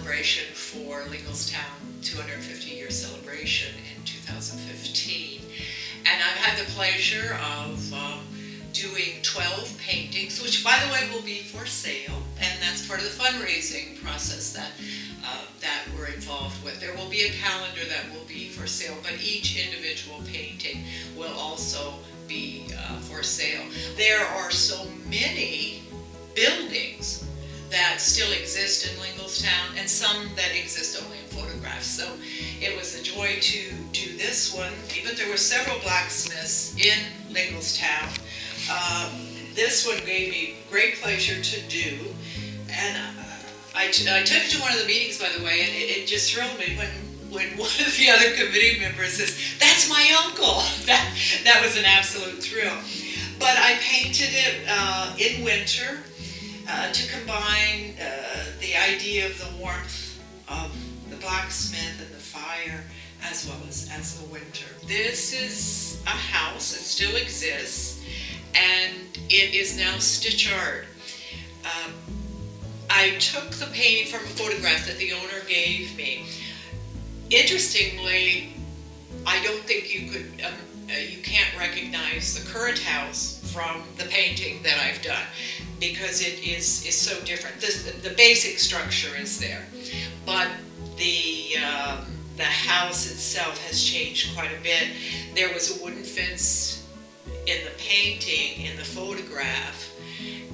celebration for Linglestown 250-year celebration in 2015. And I've had the pleasure of doing 12 paintings, which by the way will be for sale, and that's part of the fundraising process that we're involved with. There will be a calendar that will be for sale, but each individual painting will also be for sale. There are so many buildings that still exist in Linglestown, and some that exist only in photographs. So it was a joy to do this one. But there were several blacksmiths in Linglestown. This one gave me great pleasure to do, and I took it to one of the meetings, by the way, and it just thrilled me when one of the other committee members says, "That's my uncle." That was an absolute thrill. But I painted it in winter to combine the idea of the warmth of the blacksmith and the fire, as well as the winter. This is a house. It still exists, and it is now stitch art. I took the painting from a photograph that the owner gave me. Interestingly, I don't think you can't recognize the current house from the painting that I've done, because it is so different. The basic structure is there, but the house itself has changed quite a bit. There was a wooden fence in the painting, in the photograph,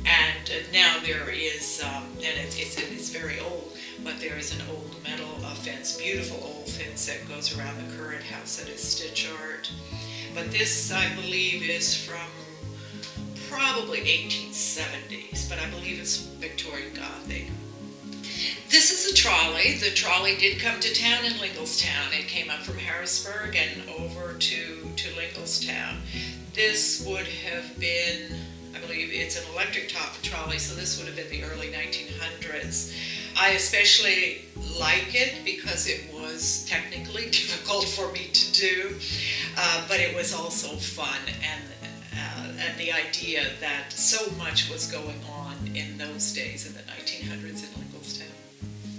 and now there is, and it's very old, but there is an old metal fence, beautiful old fence that goes around the current house that is stitch art. But this, I believe, is from probably 1870s, but I believe it's Victorian Gothic. This is a trolley. The trolley did come to town in Linglestown. It came up from Harrisburg and over to Linglestown. This would have been, I believe it's an electric top trolley, so this would have been the early 1900s. I especially like it because it was technically difficult for me to do, but it was also fun, and the idea that so much was going on in those days in the 1900s in Linglestown.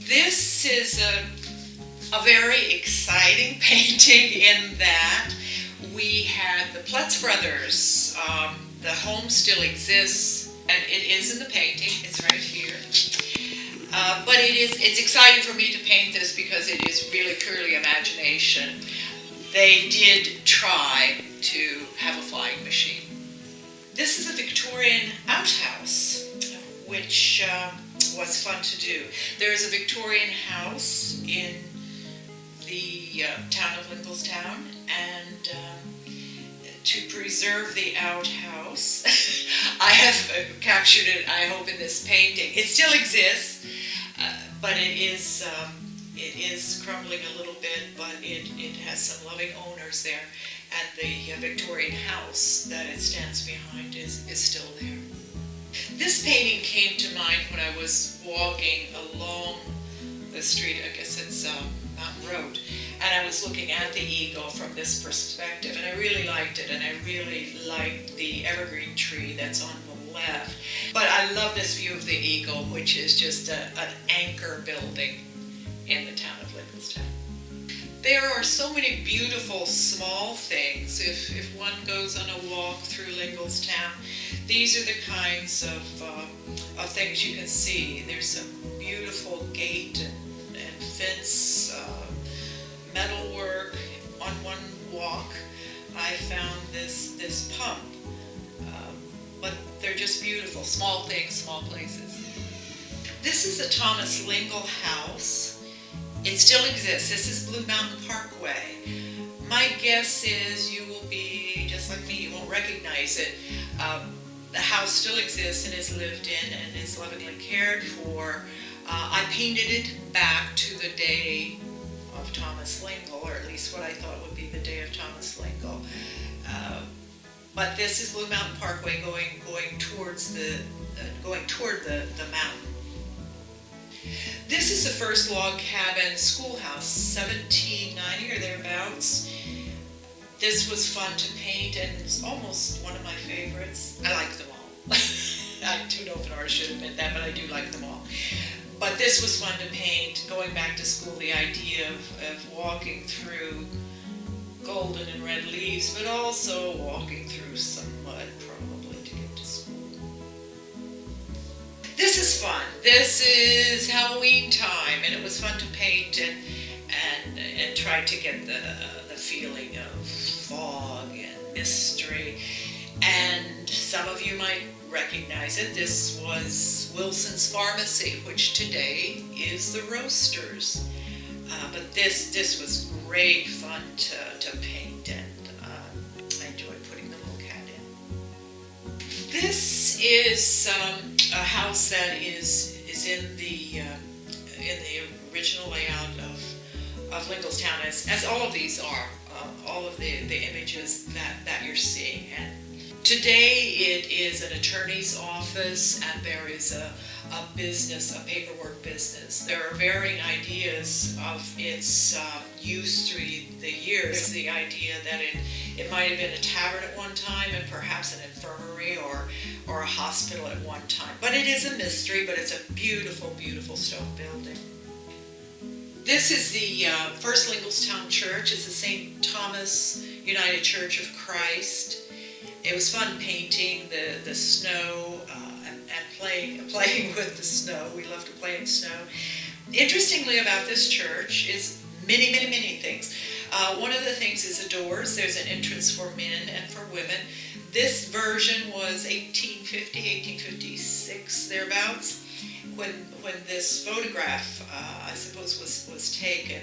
This is a very exciting painting in that we had the Plutz brothers. The home still exists, and it is in the painting. It's right here. But it's exciting for me to paint this because it is really purely imagination. They did try to have a flying machine. This is a Victorian outhouse, which was fun to do. There is a Victorian house in the town of Linglestown, and to preserve the outhouse, I have captured it, I hope, in this painting. It still exists, but it is crumbling a little bit, but it has some loving owners there, and the Victorian house that it stands behind is still there. This painting came to mind when I was walking along the street, I guess it's Mountain Road, and I was looking at the eagle from this perspective, and I really liked it, and I really liked the evergreen tree that's on the left. But I love this view of the eagle, which is just an anchor building in the town of Linglestown. There are so many beautiful small things. If one goes on a walk through Linglestown, these are the kinds of things you can see. There's some beautiful gate and fence metalwork. On one walk, I found this pump, but they're just beautiful, small things, small places. This is a Thomas Lingle house. It still exists. This is Blue Mountain Parkway. My guess is you will be just like me, you won't recognize it. The house still exists and is lived in and is lovingly cared for. I painted it back to the day of Thomas Lingle, or at least what I thought would be the day of Thomas Lingle. But this is Blue Mountain Parkway going toward the mountain. This is the first log cabin schoolhouse, 1790 or thereabouts. This was fun to paint, and it's almost one of my favorites. I like them all. I don't know if an artist should admit that, but I do like them all. But this was fun to paint. Going back to school, the idea of walking through golden and red leaves, but also walking through some mud probably to get to school. This is fun. This is Halloween time, and it was fun to paint and try to get the feeling of fog and mystery. And some of you might recognize it. This was Wilson's Pharmacy, which today is the Roasters. But this was great fun to paint, and I enjoyed putting the little cat in. This is a house that is in the original layout of Linglestown, as all of these are, all of the images that you're seeing. And today it is an attorney's office, and there is a business, a paperwork business. There are varying ideas of its use through the years. There's the idea that it might have been a tavern at one time, and perhaps an infirmary or a hospital at one time. But it is a mystery, but it's a beautiful, beautiful stone building. This is the First Linglestown Church. It's the St. Thomas United Church of Christ. It was fun painting the snow and playing with the snow. We love to play in snow. Interestingly about this church is many, many, many things. One of the things is the doors. There's an entrance for men and for women. This version was 1850, 1856, thereabouts, when this photograph, I suppose, was taken.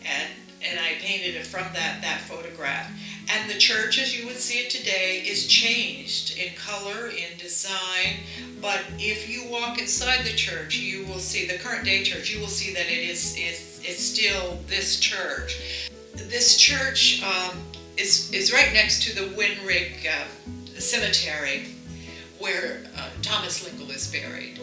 And I painted it from that photograph. And the church, as you would see it today, is changed in color, in design. But if you walk inside the church, you will see, the current day church, you will see that it's still this church. This church is right next to the Winrig Cemetery, where Thomas Lingle is buried.